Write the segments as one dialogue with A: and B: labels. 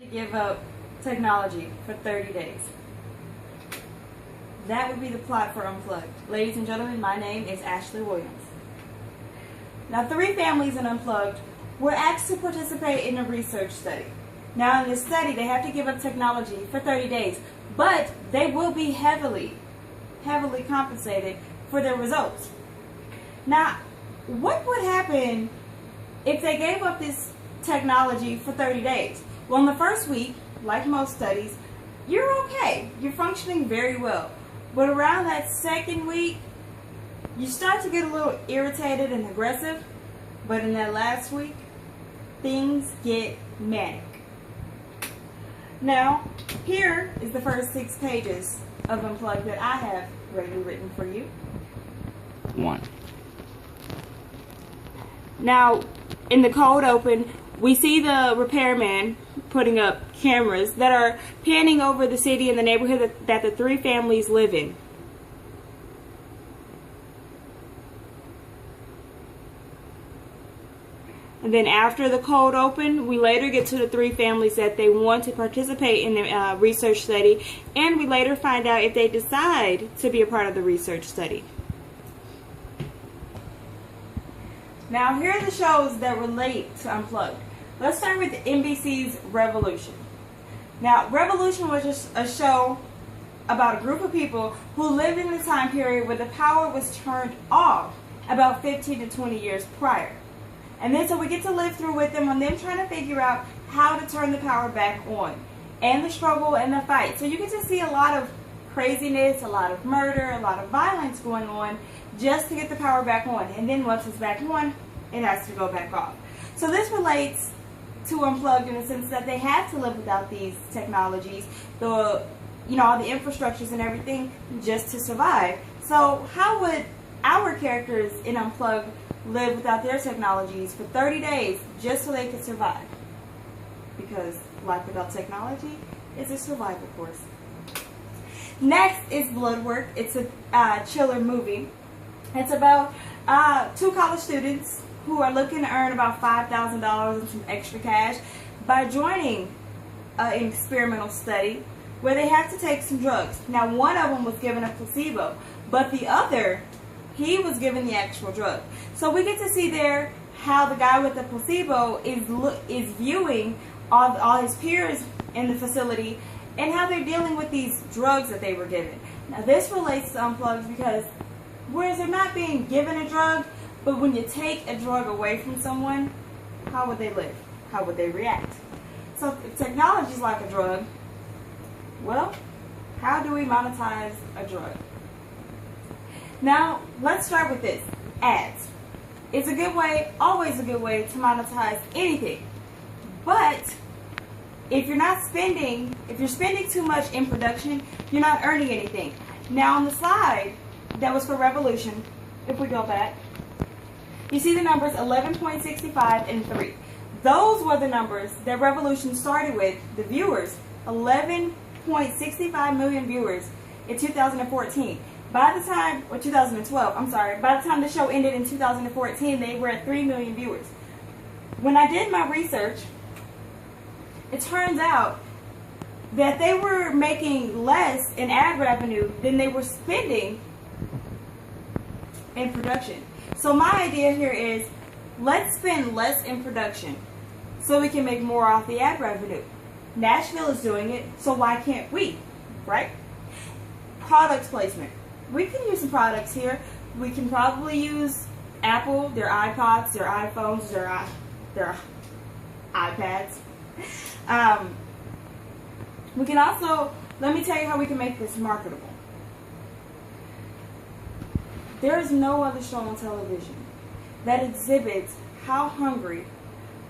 A: Give up technology for 30 days. That would be the plot for Unplugged. Ladies and gentlemen, my name is Ashley Williams. Now, 3 families in Unplugged were asked to participate in a research study. Now, in this study, they have to give up technology for 30 days, but they will be heavily compensated for their results. Now, what would happen if they gave up this technology for 30 days? Well, in the first week, like most studies, you're okay. You're functioning very well. But around that second week, you start to get a little irritated and aggressive. But in that last week, things get manic. Now, here is the first 6 pages of Unplugged that I have ready written for you.
B: 1.
A: Now, in the cold open, we see the repairman putting up cameras that are panning over the city and the neighborhood that the 3 families live in. And then after the cold open, we later get to the 3 families that they want to participate in the research study, and we later find out if they decide to be a part of the research study. Now, here are the shows that relate to Unplugged. Let's start with NBC's Revolution. Now, Revolution was just a show about a group of people who lived in the time period where the power was turned off about 15 to 20 years prior. And then so we get to live through with them on them trying to figure out how to turn the power back on, and the struggle and the fight. So you get to see a lot of craziness, a lot of murder, a lot of violence going on just to get the power back on. And then once it's back on, it has to go back off. So this relates to Unplugged in the sense that they have to live without these technologies, all the infrastructures and everything, just to survive. So how would our characters in Unplugged live without their technologies for 30 days just so they could survive? Because life without technology is a survival course. Next is Bloodwork. It's a chiller movie. It's about 2 college students who are looking to earn about $5,000 and some extra cash by joining an experimental study where they have to take some drugs. Now, one of them was given a placebo, but the other, he was given the actual drug. So we get to see there how the guy with the placebo is viewing all his peers in the facility and how they're dealing with these drugs that they were given. Now, this relates to Unplugged because whereas they're not being given a drug, but when you take a drug away from someone, how would they live? How would they react? So if technology is like a drug, well, how do we monetize a drug? Now, let's start with this. Ads. It's a good way, always a good way to monetize anything. But if you're spending too much in production, you're not earning anything. Now on the slide that was for Revolution, if we go back, you see the numbers 11.65 and 3. Those were the numbers that Revolution started with, the viewers, 11.65 million viewers in 2014. By the time, or 2012, I'm sorry, by the time the show ended in 2014, they were at 3 million viewers. When I did my research, it turns out that they were making less in ad revenue than they were spending in production. So my idea here is, let's spend less in production so we can make more off the ad revenue. Nashville is doing it, so why can't we, right? Product placement. We can use some products here. We can probably use Apple, their iPods, their iPhones, their iPads. We can also, let me tell you how we can make this marketable. There is no other show on television that exhibits how hungry,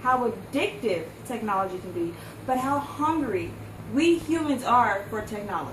A: how addictive technology can be, but how hungry we humans are for technology.